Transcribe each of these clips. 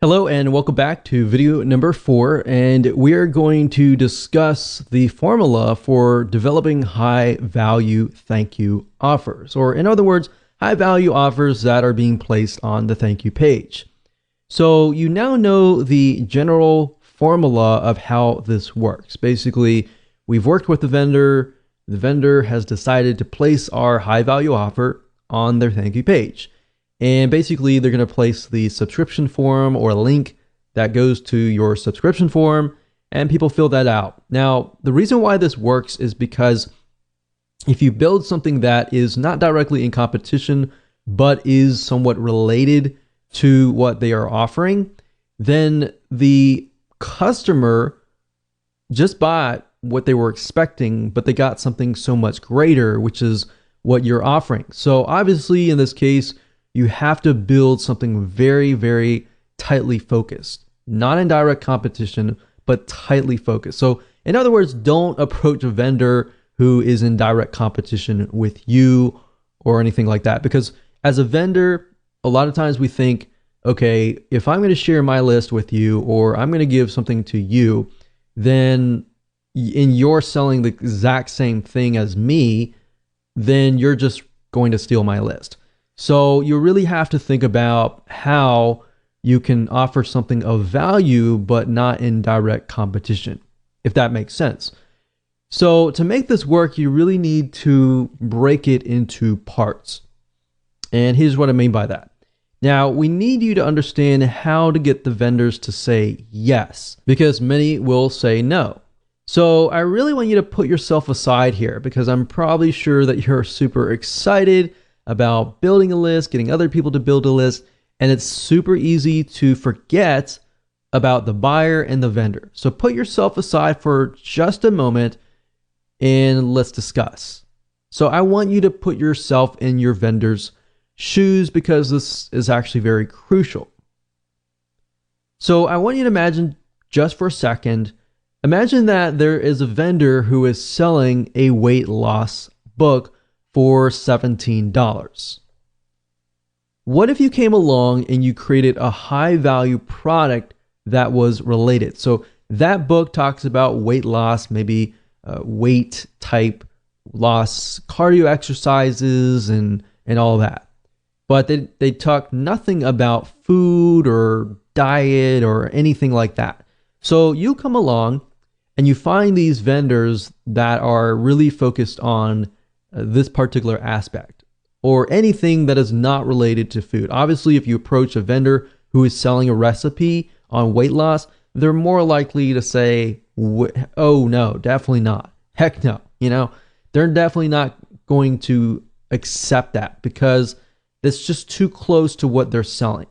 Hello and welcome back to video number 4, and we are going to discuss the formula for developing high value thank you offers, or in other words, high value offers that are being placed on the thank you page. So you now know the general formula of how this works. Basically, we've worked with the vendor has decided to place our high value offer on their thank you page. And basically, they're going to place the subscription form or a link that goes to your subscription form, and people fill that out. Now, the reason why this works is because if you build something that is not directly in competition, but is somewhat related to what they are offering, then the customer just bought what they were expecting, but they got something so much greater, which is what you're offering. So obviously, in this case, you have to build something very, very tightly focused, not in direct competition, but tightly focused. So in other words, don't approach a vendor who is in direct competition with you or anything like that. Because as a vendor, a lot of times we think, okay, if I'm going to share my list with you, or I'm going to give something to you, then and you're selling the exact same thing as me, then you're just going to steal my list. So you really have to think about how you can offer something of value, but not in direct competition, if that makes sense. So to make this work, you really need to break it into parts. And here's what I mean by that. Now, we need you to understand how to get the vendors to say yes, because many will say no. So I really want you to put yourself aside here, because I'm probably sure that you're super excited about building a list, getting other people to build a list, and it's super easy to forget about the buyer and the vendor. So put yourself aside for just a moment and let's discuss. So I want you to put yourself in your vendor's shoes, because this is actually very crucial. So I want you to imagine, just for a second, imagine that there is a vendor who is selling a weight loss book for $17. What if you came along and you created a high value product that was related? So that book talks about weight loss, maybe weight type loss, cardio exercises, and all that. But they talk nothing about food or diet or anything like that. So you come along and you find these vendors that are really focused on this particular aspect, or anything that is not related to food. Obviously, if you approach a vendor who is selling a recipe on weight loss, they're more likely to say, oh no, definitely not. Heck no. They're definitely not going to accept that, because it's just too close to what they're selling.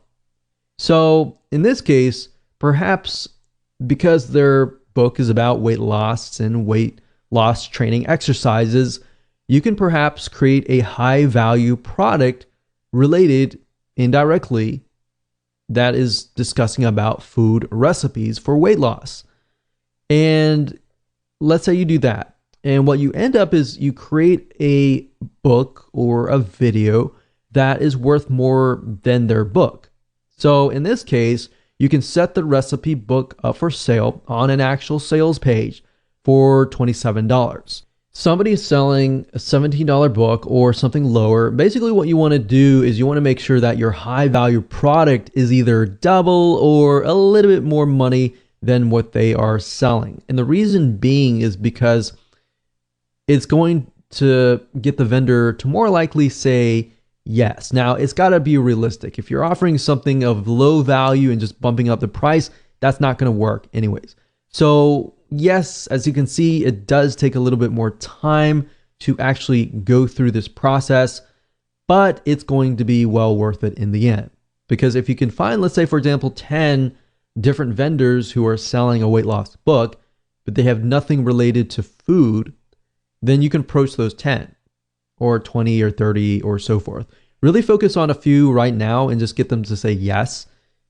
So in this case, perhaps because their book is about weight loss and weight loss training exercises, you can perhaps create a high value product related indirectly that is discussing about food recipes for weight loss. And let's say you do that. And what you end up is you create a book or a video that is worth more than their book. So in this case, you can set the recipe book up for sale on an actual sales page for $27. Somebody is selling a $17 book or something lower. Basically, what you want to do is you want to make sure that your high value product is either double or a little bit more money than what they are selling. And the reason being is because it's going to get the vendor to more likely say yes. Now, it's got to be realistic. If you're offering something of low value and just bumping up the price, that's not going to work anyways. So yes, as you can see, it does take a little bit more time to actually go through this process, but it's going to be well worth it in the end. Because if you can find, let's say, for example, 10 different vendors who are selling a weight loss book, but they have nothing related to food, then you can approach those 10 or 20 or 30 or so forth. Really focus on a few right now and just get them to say yes,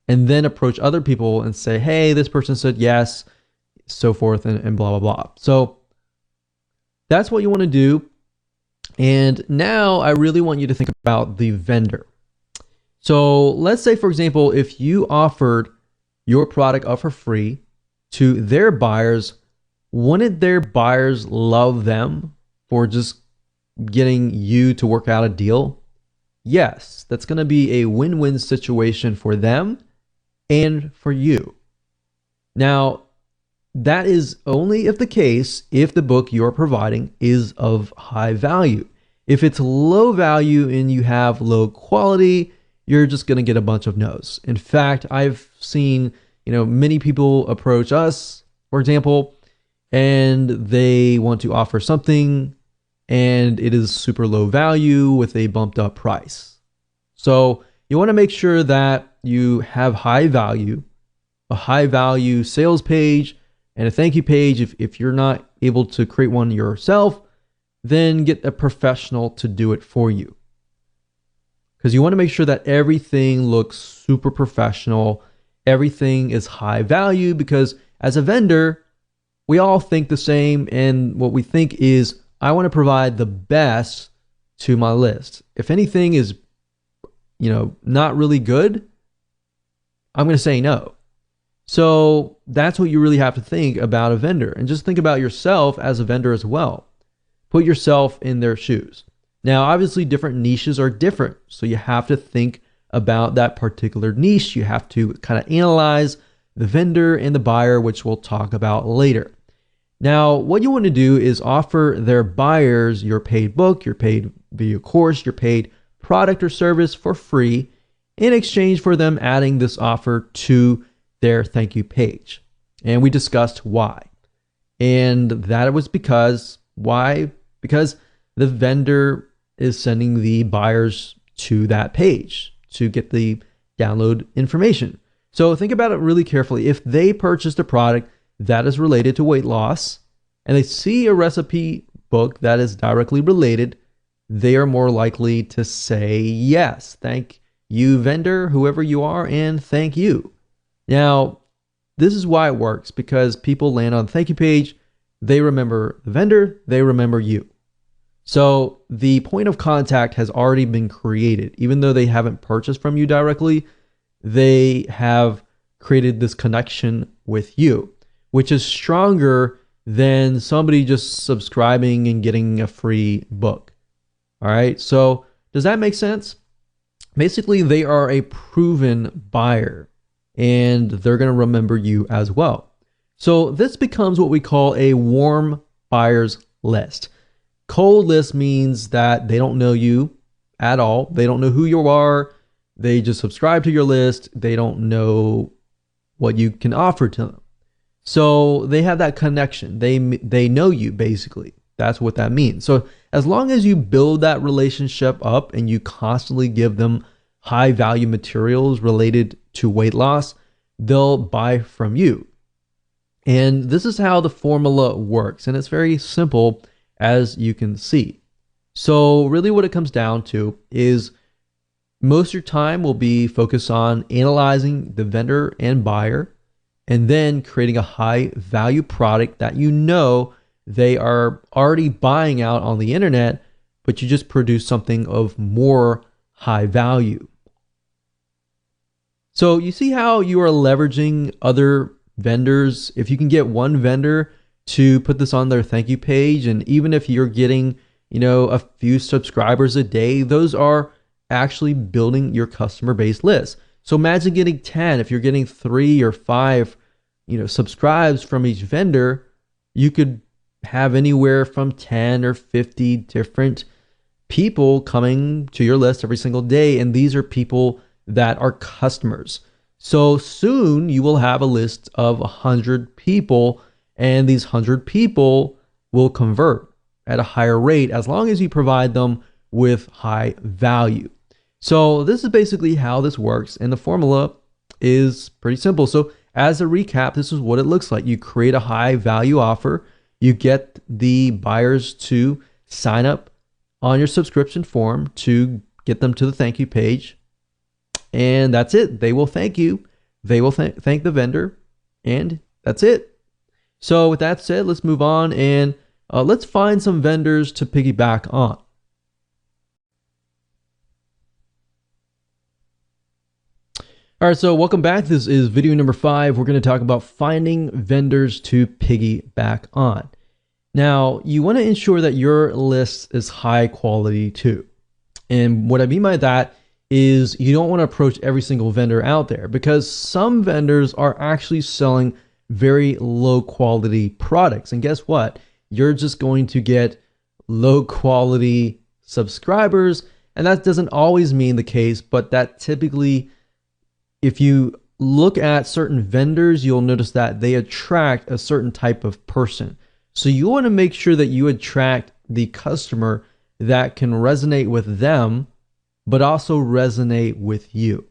and then approach other people and say, hey, this person said yes, so forth, and blah, blah, blah. So that's what you want to do. And now I really want you to think about the vendor. So let's say, for example, if you offered your product up for free to their buyers, wouldn't their buyers love them for just getting you to work out a deal? Yes, that's going to be a win-win situation for them and for you. Now, that is only if the book you're providing is of high value. If it's low value and you have low quality, you're just going to get a bunch of no's. In fact, I've seen, many people approach us, for example, and they want to offer something and it is super low value with a bumped up price. So you want to make sure that you have high value, a high value sales page and a thank you page. If you're not able to create one yourself, then get a professional to do it for you. Because you want to make sure that everything looks super professional. Everything is high value, because as a vendor, we all think the same. And what we think is, I want to provide the best to my list. If anything is, not really good, I'm going to say no. So that's what you really have to think about a vendor, and just think about yourself as a vendor as well. Put yourself in their shoes. Now, obviously different niches are different. So you have to think about that particular niche. You have to kind of analyze the vendor and the buyer, which we'll talk about later. Now, what you want to do is offer their buyers your paid book, your paid video course, your paid product or service for free in exchange for them adding this offer to their thank you page. And we discussed why. And that was because the vendor is sending the buyers to that page to get the download information. So think about it really carefully. If they purchased a product that is related to weight loss and they see a recipe book that is directly related, they are more likely to say yes. Thank you, vendor, whoever you are, and thank you. Now, this is why it works, because people land on the thank you page, they remember the vendor, they remember you. So the point of contact has already been created. Even though they haven't purchased from you directly, they have created this connection with you, which is stronger than somebody just subscribing and getting a free book. All right. So does that make sense? Basically, they are a proven buyer and they're going to remember you as well. So this becomes what we call a warm buyers list. Cold list means that they don't know you at all. They don't know who you are. They just subscribe to your list. They don't know what you can offer to them. So they have that connection. They know you, basically. That's what that means. So as long as you build that relationship up and you constantly give them high value materials related to weight loss, they'll buy from you. And this is how the formula works. And it's very simple, as you can see. So really what it comes down to is most of your time will be focused on analyzing the vendor and buyer, and then creating a high value product that they are already buying out on the internet, but you just produce something of more high value. So you see how you are leveraging other vendors. If you can get one vendor to put this on their thank you page, and even if you're getting, a few subscribers a day, those are actually building your customer base list. So imagine getting 10. If you're getting 3 or 5, subscribes from each vendor, you could have anywhere from 10 or 50 different people coming to your list every single day. And these are people that are customers. So soon you will have a list of 100 people, and these 100 people will convert at a higher rate as long as you provide them with high value. So this is basically how this works, and the formula is pretty simple. So as a recap, this is what it looks like. You create a high value offer. You get the buyers to sign up on your subscription form to get them to the thank you page. And that's it. They will thank you. They will thank the vendor. And that's it. So with that said, let's move on and let's find some vendors to piggyback on. All right, so welcome back. This is video number 5. We're going to talk about finding vendors to piggyback on. Now, you want to ensure that your list is high quality too. And what I mean by that is you don't want to approach every single vendor out there, because some vendors are actually selling very low quality products. And guess what? You're just going to get low quality subscribers. And that doesn't always mean the case, but that typically, if you look at certain vendors, you'll notice that they attract a certain type of person. So you want to make sure that you attract the customer that can resonate with them, but also resonate with you.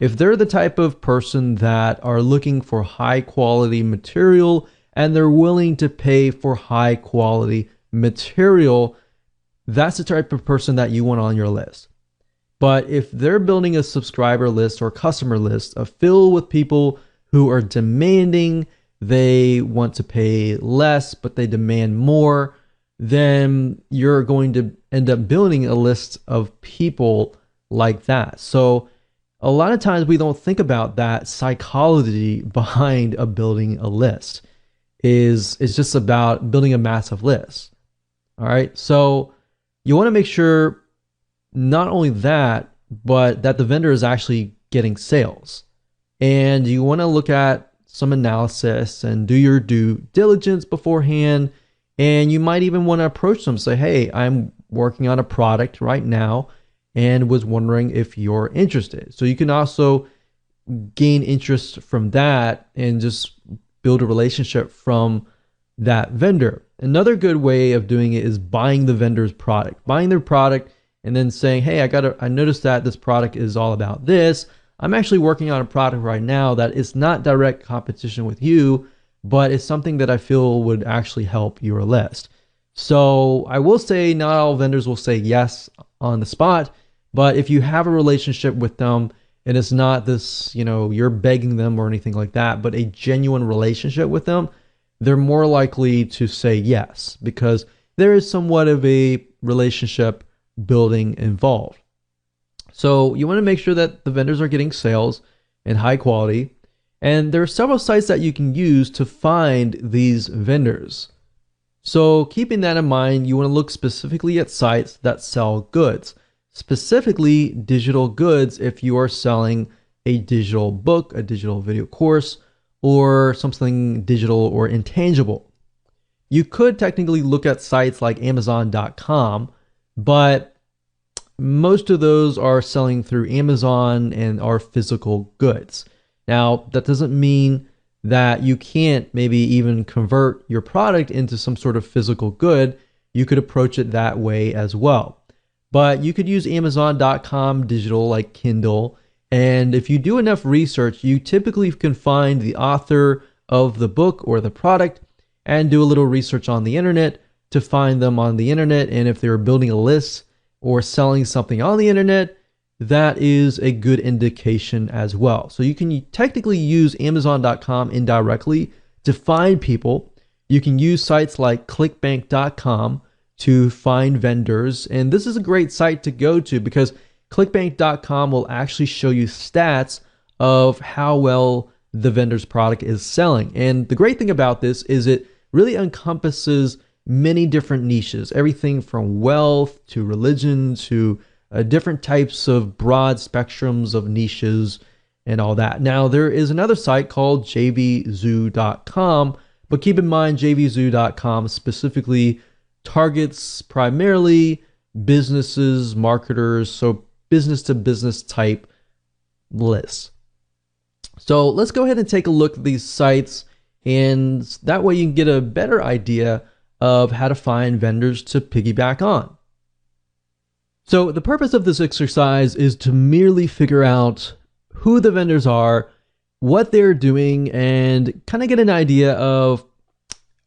If they're the type of person that are looking for high quality material and they're willing to pay for high quality material, that's the type of person that you want on your list. But if they're building a subscriber list or customer list filled with people who are demanding, they want to pay less, but they demand more, then you're going to end up building a list of people like that. So a lot of times we don't think about that psychology behind building a list. It's just about building a massive list. All right. So you want to make sure not only that, but that the vendor is actually getting sales. And you want to look at some analysis and do your due diligence beforehand. And you might even want to approach them, say, hey, I'm working on a product right now and was wondering if you're interested. So you can also gain interest from that and just build a relationship from that vendor. Another good way of doing it is buying the vendor's product, buying their product and then saying, hey, I noticed that this product is all about this. I'm actually working on a product right now that is not direct competition with you, but it's something that I feel would actually help your list. So I will say not all vendors will say yes on the spot, but if you have a relationship with them and it's not this, you're begging them or anything like that, but a genuine relationship with them, they're more likely to say yes, because there is somewhat of a relationship building involved. So you want to make sure that the vendors are getting sales and high quality. And there are several sites that you can use to find these vendors. So keeping that in mind, you want to look specifically at sites that sell goods, specifically digital goods if you are selling a digital book, a digital video course, or something digital or intangible. You could technically look at sites like Amazon.com, but most of those are selling through Amazon and are physical goods. Now, that doesn't mean that you can't maybe even convert your product into some sort of physical good. You could approach it that way as well. But you could use Amazon.com digital like Kindle. And if you do enough research, you typically can find the author of the book or the product and do a little research on the internet to find them on the internet. And if they're building a list or selling something on the internet, that is a good indication as well. So you can technically use Amazon.com indirectly to find people. You can use sites like ClickBank.com to find vendors. And this is a great site to go to because ClickBank.com will actually show you stats of how well the vendor's product is selling. And the great thing about this is it really encompasses many different niches, everything from wealth to religion to different types of broad spectrums of niches and all that. Now, there is another site called jvzoo.com, but keep in mind jvzoo.com specifically targets primarily businesses, marketers, so business to business type lists. So let's go ahead and take a look at these sites, and that way you can get a better idea of how to find vendors to piggyback on. So the purpose of this exercise is to merely figure out who the vendors are, what they're doing, and kind of get an idea of,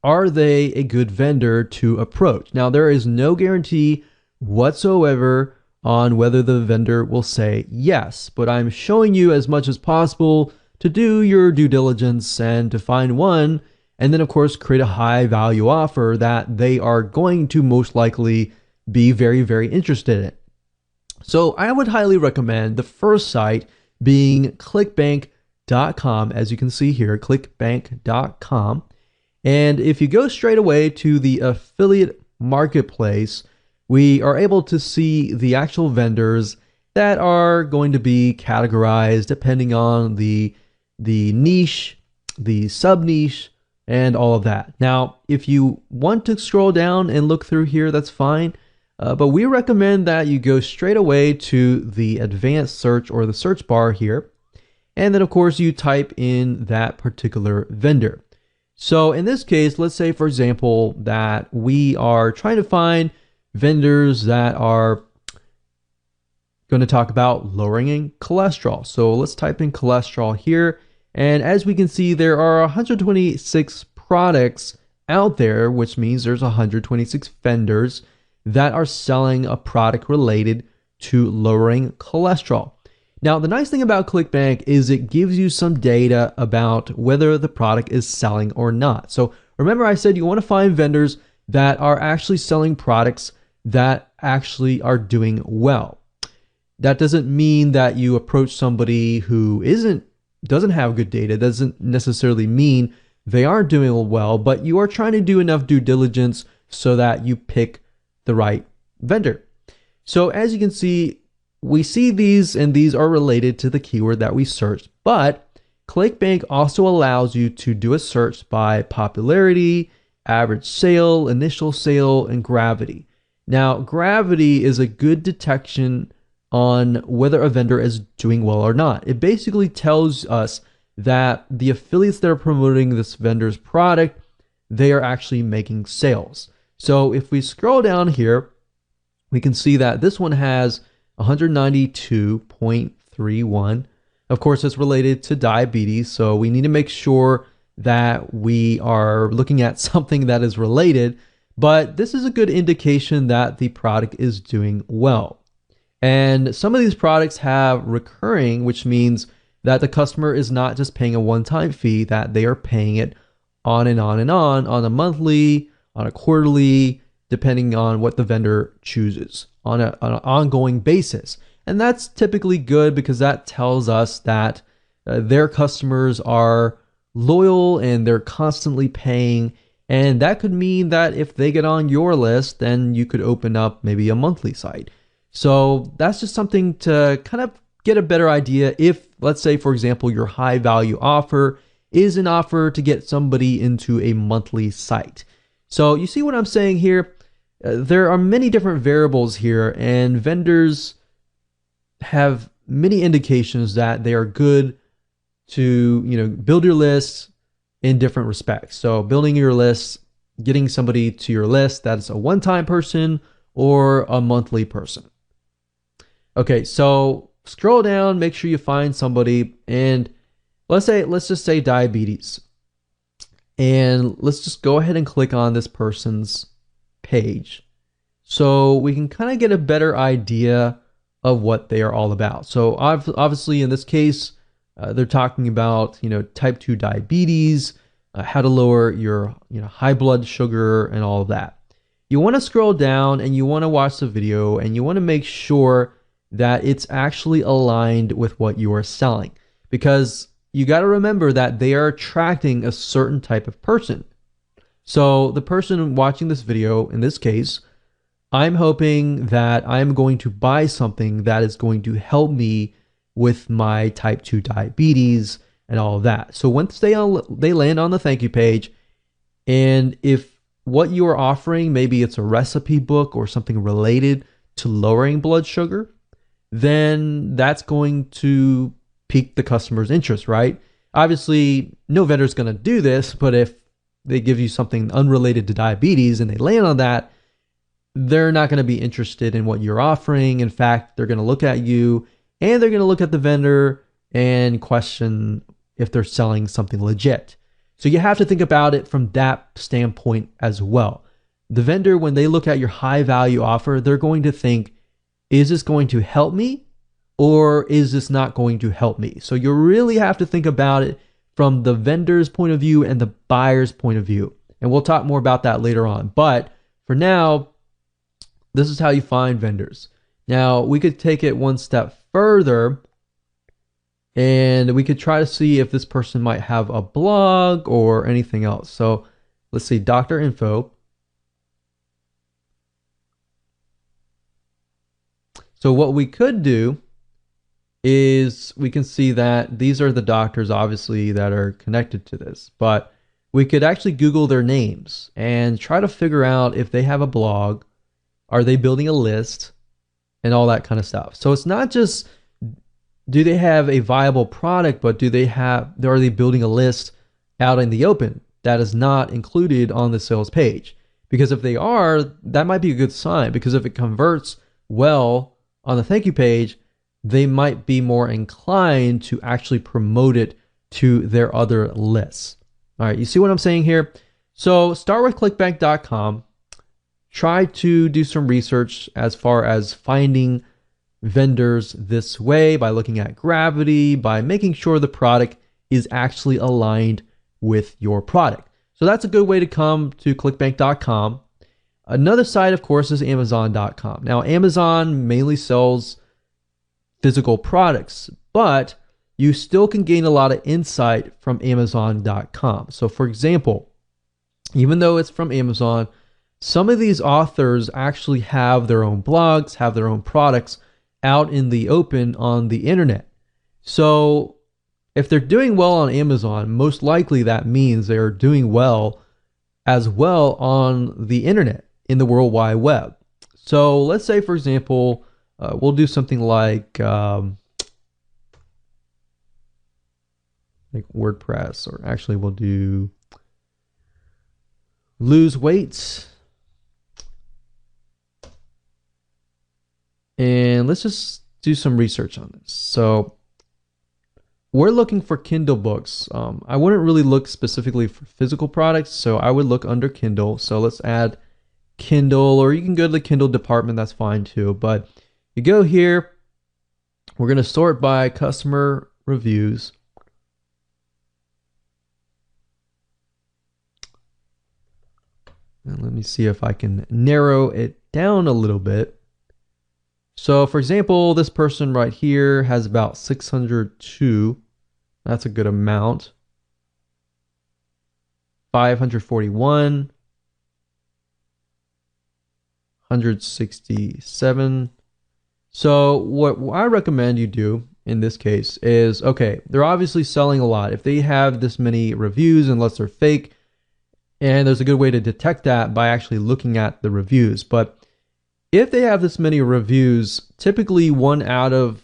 are they a good vendor to approach? Now, there is no guarantee whatsoever on whether the vendor will say yes, but I'm showing you as much as possible to do your due diligence and to find one, and then of course create a high value offer that they are going to most likely be very, very interested in. So I would highly recommend the first site being clickbank.com, as you can see here, clickbank.com. And if you go straight away to the affiliate marketplace, we are able to see the actual vendors that are going to be categorized depending on the niche, the sub niche, and all of that. Now, if you want to scroll down and look through here, that's fine. But we recommend that you go straight away to the advanced search or the search bar here. And then of course you type in that particular vendor. So in this case, let's say for example, that we are trying to find vendors that are going to talk about lowering cholesterol. So let's type in cholesterol here. And as we can see, there are 126 products out there, which means there's 126 vendors that are selling a product related to lowering cholesterol. Now, the nice thing about ClickBank is it gives you some data about whether the product is selling or not. So remember I said you want to find vendors that are actually selling products that actually are doing well. That doesn't mean that you approach somebody who doesn't have good data. Doesn't necessarily mean they aren't doing well, but you are trying to do enough due diligence so that you pick the right vendor. So as you can see, we see these, and these are related to the keyword that we searched, but ClickBank also allows you to do a search by popularity, average sale, initial sale, and gravity. Now, gravity is a good detection on whether a vendor is doing well or not. It basically tells us that the affiliates that are promoting this vendor's product, they are actually making sales. So if we scroll down here, we can see that this one has 192.31. Of course, it's related to diabetes, so we need to make sure that we are looking at something that is related, but this is a good indication that the product is doing well. And some of these products have recurring, which means that the customer is not just paying a one-time fee, that they are paying it on and on and on a monthly, on a quarterly, depending on what the vendor chooses, on an ongoing basis. And that's typically good because that tells us that their customers are loyal and they're constantly paying. And that could mean that if they get on your list, then you could open up maybe a monthly site. So that's just something to kind of get a better idea if, let's say, for example, your high value offer is an offer to get somebody into a monthly site. So you see what I'm saying here? There are many different variables here, and vendors have many indications that they are good to, build your lists in different respects. So building your lists, getting somebody to your list that's a one-time person or a monthly person. Okay, so scroll down, make sure you find somebody, and let's just say diabetes. And let's just go ahead and click on this person's page so we can kind of get a better idea of what they are all about. So obviously in this case, they're talking about, type 2 diabetes, how to lower your, high blood sugar and all of that. You want to scroll down and you want to watch the video and you want to make sure that it's actually aligned with what you are selling, because you got to remember that they are attracting a certain type of person. So the person watching this video, in this case, I'm hoping that I'm going to buy something that is going to help me with my type 2 diabetes and all of that. So once they land on the thank you page, and if what you are offering, maybe it's a recipe book or something related to lowering blood sugar, then that's going to pique the customer's interest, right? Obviously, no vendor is going to do this, but if they give you something unrelated to diabetes and they land on that, they're not going to be interested in what you're offering. In fact, they're going to look at you and they're going to look at the vendor and question if they're selling something legit. So you have to think about it from that standpoint as well. The vendor, when they look at your high value offer, they're going to think, is this going to help me or is this not going to help me? So you really have to think about it from the vendor's point of view and the buyer's point of view. And we'll talk more about that later on. But for now, this is how you find vendors. Now, we could take it one step further And we could try to see if this person might have a blog or anything else. So let's see, doctor info. So what we could do is we can see that these are the doctors, obviously, that are connected to this. But we could actually Google their names and try to figure out if they have a blog, are they building a list, and all that kind of stuff. So it's not just do they have a viable product, but are they building a list out in the open that is not included on the sales page? Because if they are, that might be a good sign, because if it converts well on the thank you page, they might be more inclined to actually promote it to their other lists. All right, you see what I'm saying here? So start with clickbank.com. Try to do some research as far as finding vendors this way by looking at gravity, by making sure the product is actually aligned with your product. So that's a good way to come to clickbank.com. Another site, of course, is amazon.com. Now, Amazon mainly sells physical products, but you still can gain a lot of insight from amazon.com. So for example, even though it's from Amazon, some of these authors actually have their own blogs, have their own products out in the open on the internet. So if they're doing well on Amazon, most likely that means they're doing well as well on the internet, in the World Wide Web. So let's say, for example, we'll do something like WordPress, or actually we'll do lose weight. And let's just do some research on this. So we're looking for Kindle books. I wouldn't really look specifically for physical products, so I would look under Kindle. So let's add Kindle, or you can go to the Kindle department, that's fine too. But you go here, we're going to sort by customer reviews. And let me see if I can narrow it down a little bit. So for example, this person right here has about 602. That's a good amount. 541. 167. So what I recommend you do in this case is, okay, they're obviously selling a lot. If they have this many reviews, unless they're fake, and there's a good way to detect that by actually looking at the reviews. But if they have this many reviews, typically 1 out of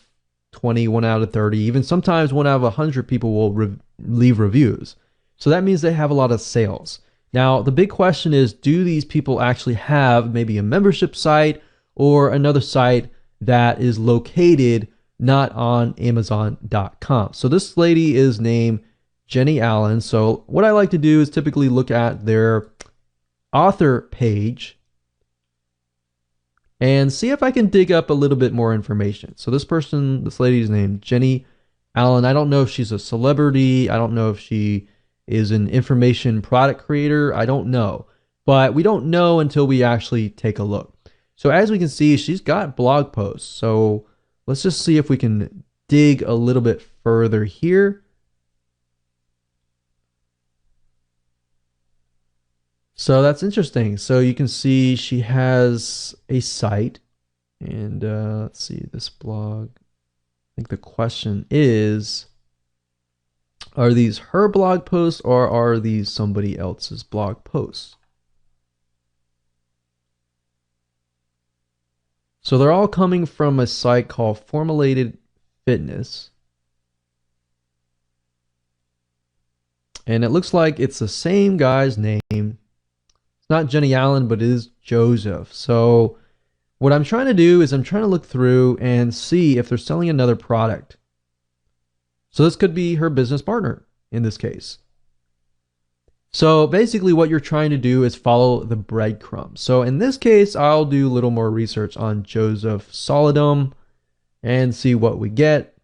20, 1 out of 30, even sometimes 1 out of 100 people will leave reviews. So that means they have a lot of sales. Now, the big question is, do these people actually have maybe a membership site or another site that is located not on Amazon.com? So this lady is named Jenny Allen. So what I like to do is typically look at their author page and see if I can dig up a little bit more information. So this lady's named Jenny Allen. I don't know if she's a celebrity. I don't know if she is an information product creator. I don't know. But we don't know until we actually take a look. So as we can see, she's got blog posts. So let's just see if we can dig a little bit further here. So that's interesting. So you can see she has a site. And let's see, this blog. I think the question is, are these her blog posts or are these somebody else's blog posts? So they're all coming from a site called Formulated Fitness. And it looks like it's the same guy's name. It's not Jenny Allen, but it is Joseph. So what I'm trying to do is I'm trying to look through and see if they're selling another product. So this could be her business partner in this case. So basically what you're trying to do is follow the breadcrumbs. So in this case, I'll do a little more research on Joseph Solidum and see what we get.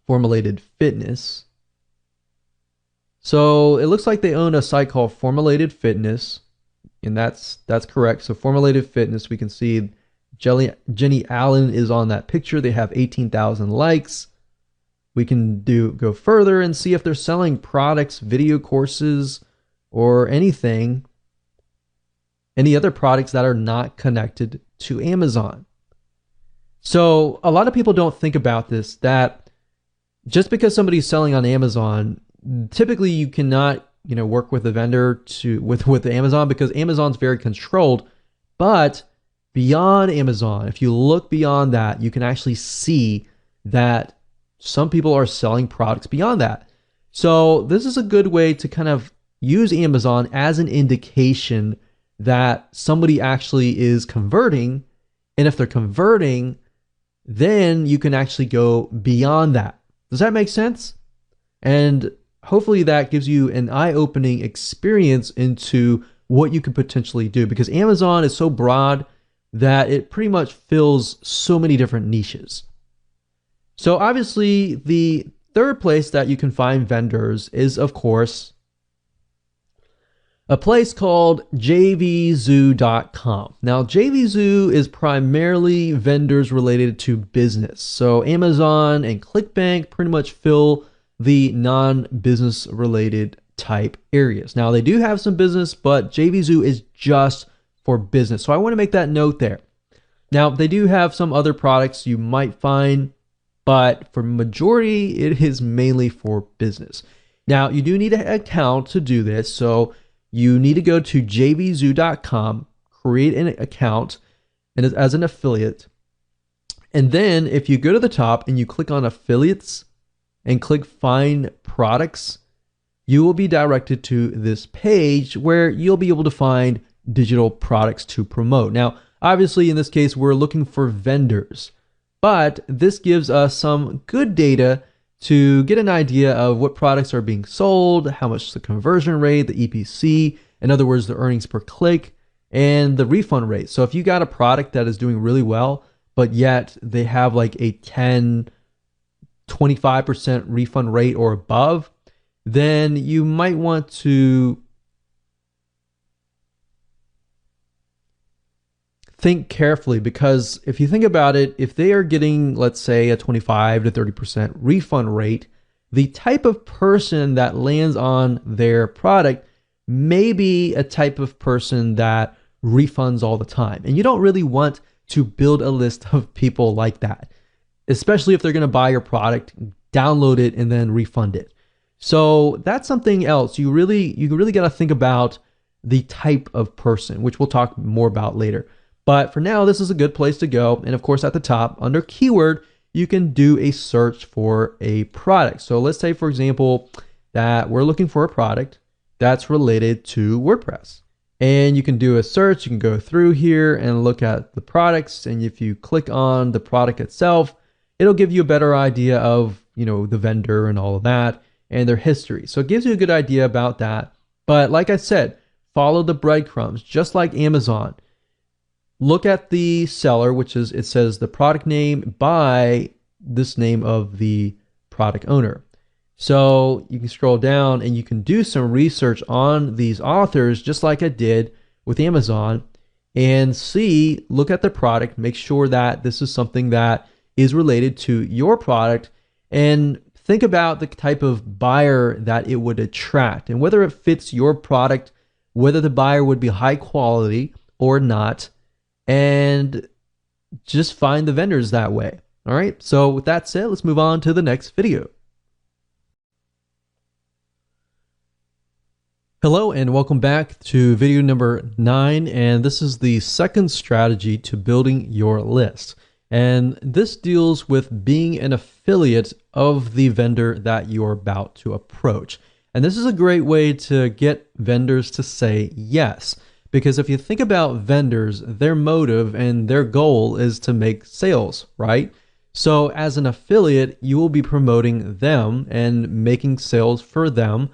Formulated Fitness. So it looks like they own a site called Formulated Fitness, and that's correct. So Formulated Fitness, we can see Jenny Allen is on that picture. They have 18,000 likes. We can go further and see if they're selling products, video courses, or anything, any other products that are not connected to Amazon. So a lot of people don't think about this, that just because somebody's selling on Amazon, typically you cannot, work with a vendor with Amazon, because Amazon's very controlled. But beyond Amazon, if you look beyond that, you can actually see that some people are selling products beyond that. So this is a good way to kind of use Amazon as an indication that somebody actually is converting. And if they're converting, then you can actually go beyond that. Does that make sense? And hopefully that gives you an eye-opening experience into what you could potentially do, because Amazon is so broad that it pretty much fills so many different niches. So obviously the third place that you can find vendors is, of course, a place called jvzoo.com. Now, JVZoo is primarily vendors related to business. So Amazon and ClickBank pretty much fill the non-business related type areas. Now, they do have some business, but JVZoo is just for business. So I want to make that note there. Now, they do have some other products you might find, but for majority, it is mainly for business. Now, you do need an account to do this. So you need to go to jvzoo.com, create an account and as an affiliate. And then if you go to the top and you click on affiliates and click find products, you will be directed to this page where you'll be able to find digital products to promote. Now, obviously in this case, we're looking for vendors, but this gives us some good data to get an idea of what products are being sold, how much the conversion rate, the EPC, in other words, the earnings per click, and the refund rate. So if you got a product that is doing really well, but yet they have like a 25% refund rate or above, then you might want to think carefully, because if you think about it, if they are getting, let's say, a 25 to 30% refund rate, the type of person that lands on their product may be a type of person that refunds all the time. And you don't really want to build a list of people like that, especially if they're going to buy your product, download it, and then refund it. So that's something else. You really got to think about the type of person, which we'll talk more about later. But for now, this is a good place to go. And of course, at the top, under keyword, you can do a search for a product. So let's say, for example, that we're looking for a product that's related to WordPress. And you can do a search. You can go through here and look at the products. And if you click on the product itself, it'll give you a better idea of, the vendor and all of that and their history. So it gives you a good idea about that. But like I said, follow the breadcrumbs, just like Amazon. Look at the seller, which is, it says the product name by this name of the product owner. So you can scroll down and you can do some research on these authors, just like I did with Amazon, and look at the product, make sure that this is something that is related to your product, and think about the type of buyer that it would attract and whether it fits your product, whether the buyer would be high quality or not. And just find the vendors that way. All right. So with that said, let's move on to the next video. Hello and welcome back to video number 9. And this is the second strategy to building your list. And this deals with being an affiliate of the vendor that you're about to approach. And this is a great way to get vendors to say yes. Because if you think about vendors, their motive and their goal is to make sales, right? So as an affiliate, you will be promoting them and making sales for them.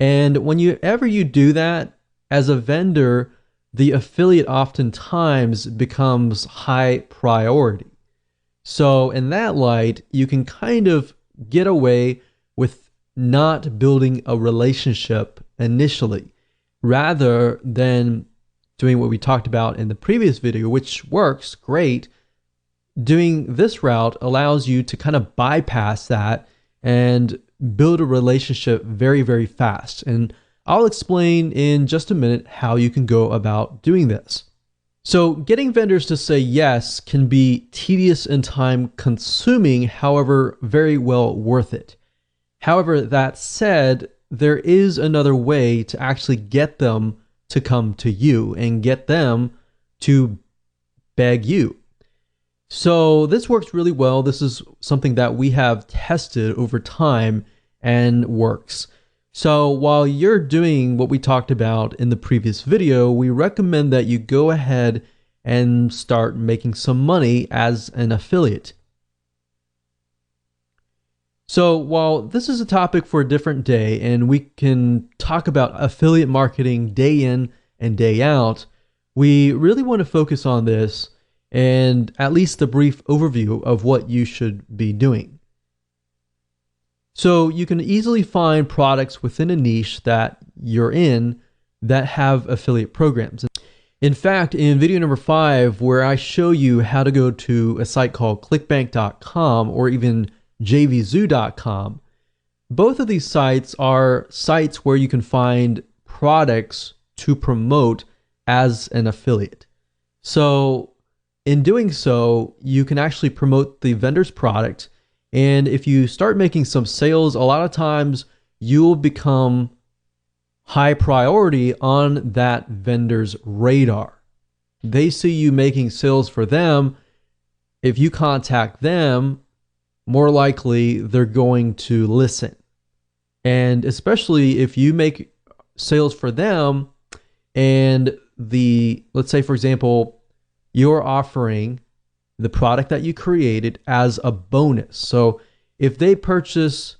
And whenever you do that as a vendor, the affiliate oftentimes becomes high priority. So in that light, you can kind of get away with not building a relationship initially, rather than doing what we talked about in the previous video, which works great. Doing this route allows you to kind of bypass that and build a relationship very, very fast. And I'll explain in just a minute how you can go about doing this. So getting vendors to say yes can be tedious and time consuming, however, very well worth it. However, that said, there is another way to actually get them to come to you and get them to beg you. So this works really well. This is something that we have tested over time and works. So while you're doing what we talked about in the previous video, we recommend that you go ahead and start making some money as an affiliate. So while this is a topic for a different day, and we can talk about affiliate marketing day in and day out, we really want to focus on this and at least a brief overview of what you should be doing. So you can easily find products within a niche that you're in that have affiliate programs. In fact, in video number 5, where I show you how to go to a site called clickbank.com or even jvzoo.com, both of these sites are sites where you can find products to promote as an affiliate. So in doing so, you can actually promote the vendor's product. And if you start making some sales, a lot of times you'll become high priority on that vendor's radar. They see you making sales for them. If you contact them, more likely they're going to listen. And especially if you make sales for them and let's say for example, you're offering the product that you created as a bonus. So if they purchase,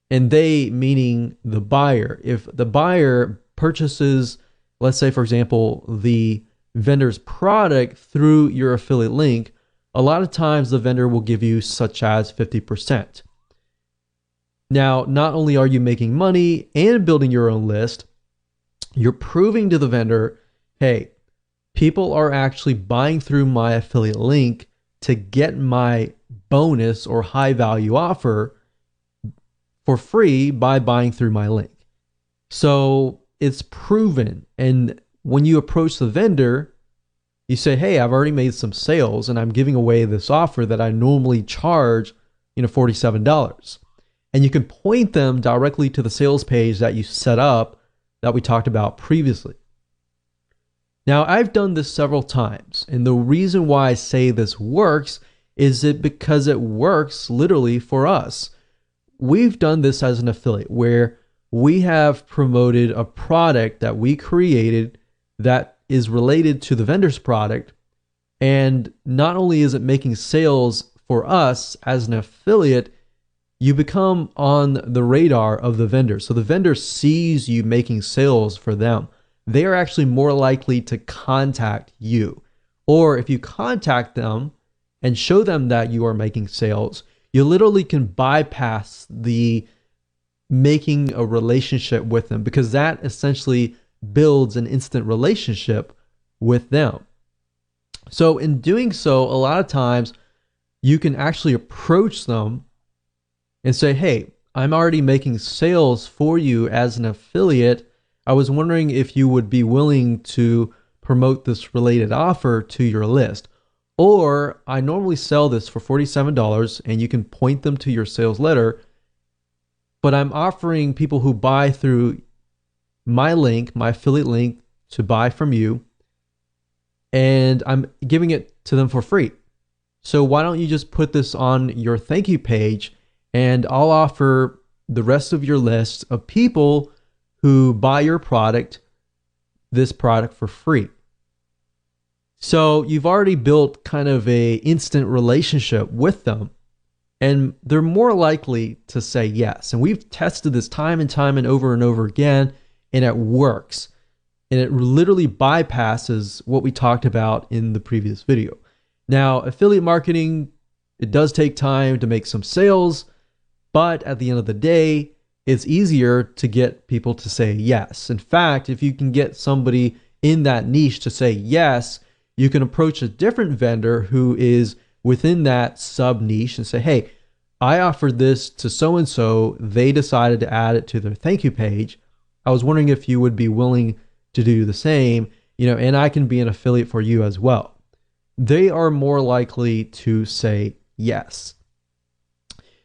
and they meaning the buyer, if the buyer purchases, let's say for example, the vendor's product through your affiliate link, a lot of times the vendor will give you such as 50%. Now, not only are you making money and building your own list, you're proving to the vendor, hey, people are actually buying through my affiliate link to get my bonus or high value offer for free by buying through my link. So it's proven. And when you approach the vendor, you say, hey, I've already made some sales and I'm giving away this offer that I normally charge, $47. And you can point them directly to the sales page that you set up that we talked about previously. Now, I've done this several times, and the reason why I say this works is because it works literally for us. We've done this as an affiliate where we have promoted a product that we created that is related to the vendor's product, and not only is it making sales for us as an affiliate, you become on the radar of the vendor. So the vendor sees you making sales for them. They are actually more likely to contact you. Or if you contact them and show them that you are making sales, you literally can bypass the making a relationship with them, because that essentially builds an instant relationship with them. So in doing so, a lot of times you can actually approach them and say, hey, I'm already making sales for you as an affiliate. I was wondering if you would be willing to promote this related offer to your list. Or I normally sell this for $47, and you can point them to your sales letter, but I'm offering people who buy through my link, my affiliate link, to buy from you, and I'm giving it to them for free. So why don't you just put this on your thank you page, and I'll offer the rest of your list of people who buy your product, this product for free. So you've already built kind of a instant relationship with them, and they're more likely to say yes. And we've tested this time and over again, and it works. And it literally bypasses what we talked about in the previous video. Now, affiliate marketing, it does take time to make some sales, but at the end of the day, it's easier to get people to say yes. In fact, if you can get somebody in that niche to say yes, you can approach a different vendor who is within that sub niche and say, hey, I offered this to so-and-so. They decided to add it to their thank you page. I was wondering if you would be willing to do the same, and I can be an affiliate for you as well. They are more likely to say yes.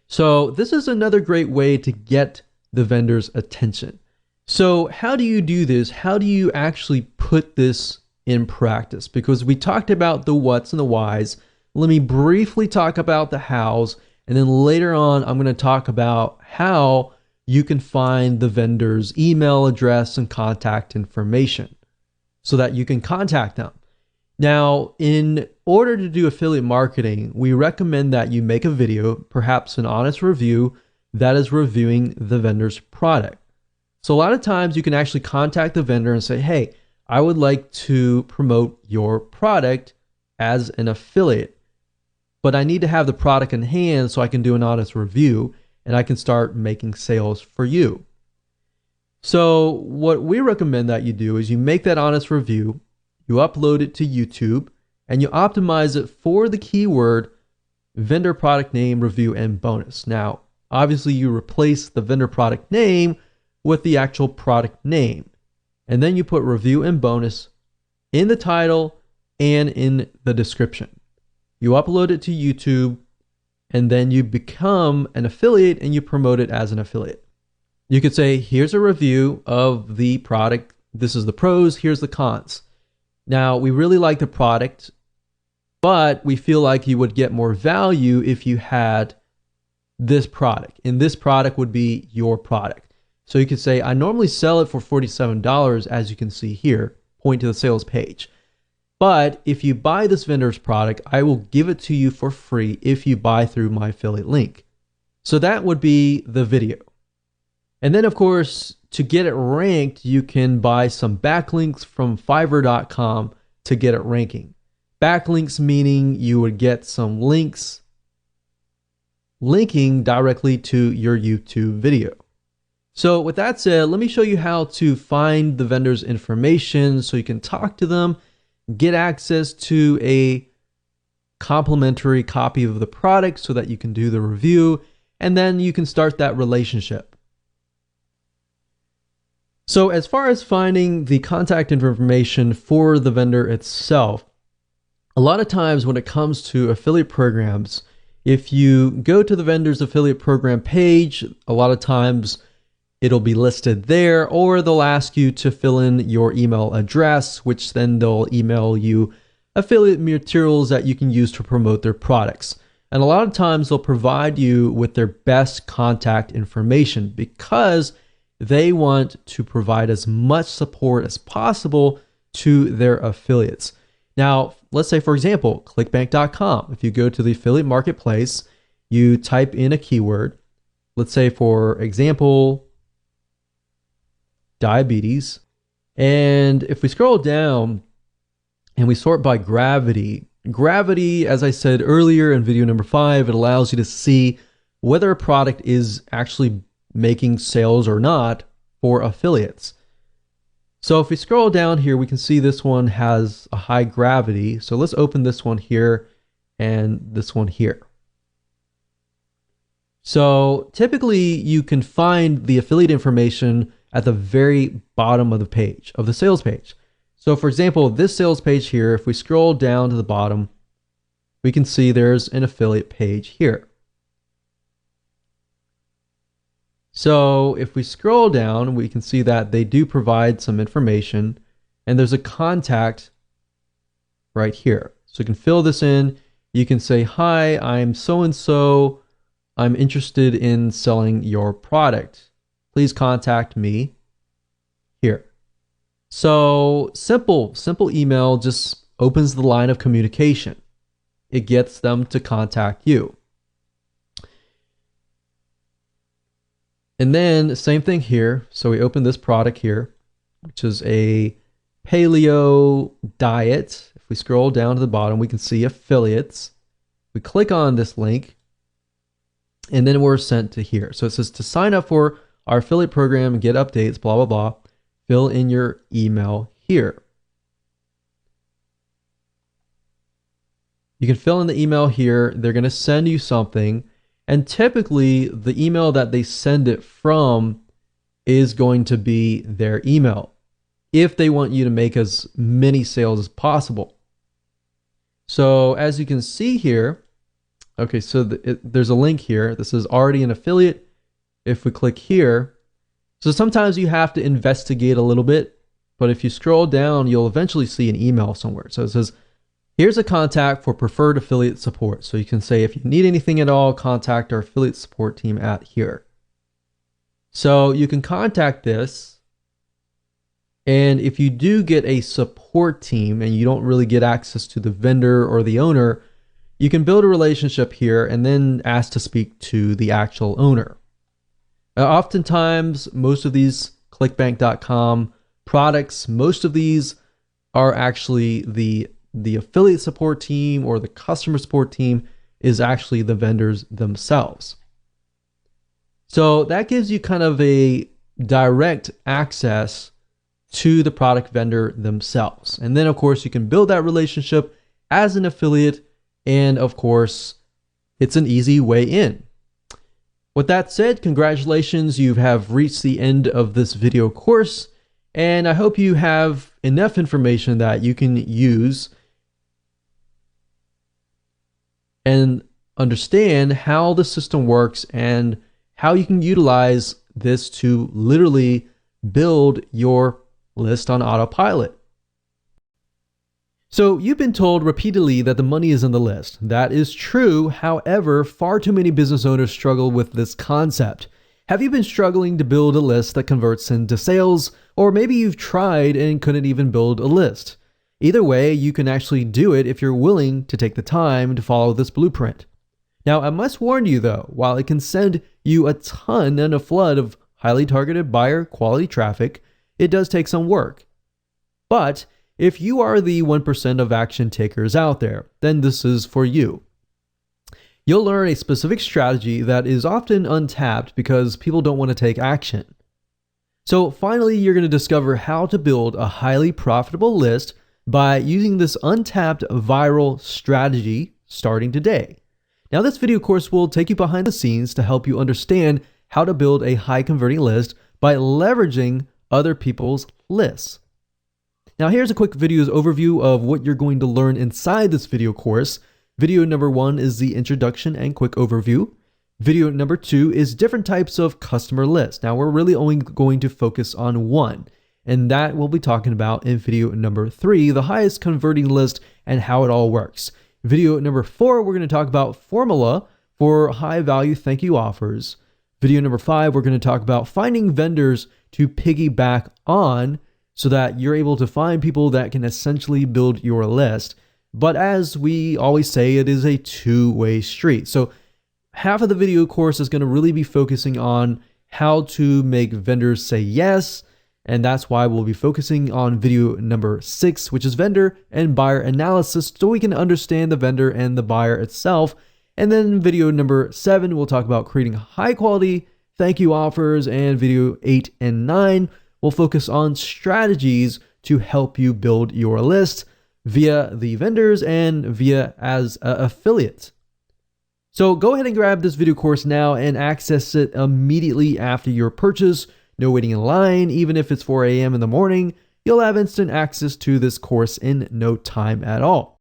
So this is another great way to get the vendor's attention. So how do you do this? How do you actually put this in practice? Because we talked about the what's and the whys. Let me briefly talk about the hows, and then later on I'm going to talk about how you can find the vendor's email address and contact information so that you can contact them. Now, in order to do affiliate marketing, we recommend that you make a video, perhaps an honest review that is reviewing the vendor's product. So a lot of times you can actually contact the vendor and say, hey, I would like to promote your product as an affiliate, but I need to have the product in hand so I can do an honest review and I can start making sales for you. So what we recommend that you do is you make that honest review, you upload it to YouTube, and you optimize it for the keyword vendor product name, review, and bonus. Now, obviously you replace the vendor product name with the actual product name. And then you put review and bonus in the title and in the description. You upload it to YouTube, and then you become an affiliate and you promote it as an affiliate. You could say, here's a review of the product. This is the pros, here's the cons. Now, we really like the product, but we feel like you would get more value if you had this product. And this product would be your product. So you could say, I normally sell it for $47, as you can see here, point to the sales page. But if you buy this vendor's product, I will give it to you for free if you buy through my affiliate link. So that would be the video. And then, of course, to get it ranked, you can buy some backlinks from Fiverr.com to get it ranking. Backlinks meaning you would get some links linking directly to your YouTube video. So with that said, let me show you how to find the vendor's information so you can talk to them, get access to a complimentary copy of the product so that you can do the review, and then you can start that relationship. So as far as finding the contact information for the vendor itself, a lot of times when it comes to affiliate programs, if you go to the vendor's affiliate program page, a lot of times it'll be listed there, or they'll ask you to fill in your email address, which then they'll email you affiliate materials that you can use to promote their products. And a lot of times they'll provide you with their best contact information because they want to provide as much support as possible to their affiliates. Now, let's say, for example, clickbank.com. If you go to the affiliate marketplace, you type in a keyword, let's say, for example, diabetes. And if we scroll down and we sort by gravity, as I said earlier in video number 5, it allows you to see whether a product is actually making sales or not for affiliates. So if we scroll down here, we can see this one has a high gravity. So let's open this one here and this one here. So typically you can find the affiliate information at the very bottom of the page, of the sales page. So for example, this sales page here, if we scroll down to the bottom, we can see there's an affiliate page here. So if we scroll down, we can see that they do provide some information, and there's a contact right here. So you can fill this in. You can say, hi, I'm so-and-so. I'm interested in selling your product. Please contact me here. So simple email just opens the line of communication. It gets them to contact you. And then same thing here. So we open this product here, which is a paleo diet. If we scroll down to the bottom, we can see affiliates. We click on this link and then we're sent to here. So it says to sign up for our affiliate program and get updates, blah, blah, blah. Fill in your email here. You can fill in the email here. They're going to send you something. And typically the email that they send it from is going to be their email if they want you to make as many sales as possible. So as you can see here, okay, so there's a link here. This is already an affiliate. If we click here, so sometimes you have to investigate a little bit, but if you scroll down, you'll eventually see an email somewhere. So it says, here's a contact for preferred affiliate support. So you can say, if you need anything at all, contact our affiliate support team at here. So you can contact this. And if you do get a support team and you don't really get access to the vendor or the owner, you can build a relationship here and then ask to speak to the actual owner. Oftentimes, most of these clickbank.com products, most of these are actually the affiliate support team or the customer support team is actually the vendors themselves. So that gives you kind of a direct access to the product vendor themselves. And then of course you can build that relationship as an affiliate, and of course it's an easy way in. With that said, congratulations, you have reached the end of this video course, and I hope you have enough information that you can use and understand how the system works and how you can utilize this to literally build your list on autopilot. So you've been told repeatedly that the money is in the list. That is true. However, far too many business owners struggle with this concept. Have you been struggling to build a list that converts into sales? Or maybe you've tried and couldn't even build a list. Either way, you can actually do it if you're willing to take the time to follow this blueprint. Now, I must warn you though, while it can send you a ton and a flood of highly targeted buyer quality traffic, it does take some work. But if you are the 1% of action takers out there, then this is for you. You'll learn a specific strategy that is often untapped because people don't want to take action. So finally, you're going to discover how to build a highly profitable list by using this untapped viral strategy starting today. Now, this video course will take you behind the scenes to help you understand how to build a high converting list by leveraging other people's lists. Now, here's a quick video's overview of what you're going to learn inside this video course. Video number 1 is the introduction and quick overview. Video number 2 is different types of customer lists. Now, we're really only going to focus on one, and that we'll be talking about in video number 3, the highest converting list and how it all works. Video number 4, we're going to talk about formula for high value thank you offers. Video number 5, we're going to talk about finding vendors to piggyback on so that you're able to find people that can essentially build your list. But as we always say, it is a two-way street. So half of the video course is going to really be focusing on how to make vendors say yes. And that's why we'll be focusing on video number 6, which is vendor and buyer analysis, so we can understand the vendor and the buyer itself. And then video number 7, we'll talk about creating high quality thank you offers. And video 8 and 9, we'll focus on strategies to help you build your list via the vendors and via as an affiliate. So go ahead and grab this video course now and access it immediately after your purchase. No waiting in line. Even if it's 4 a.m. in the morning, you'll have instant access to this course in no time at all.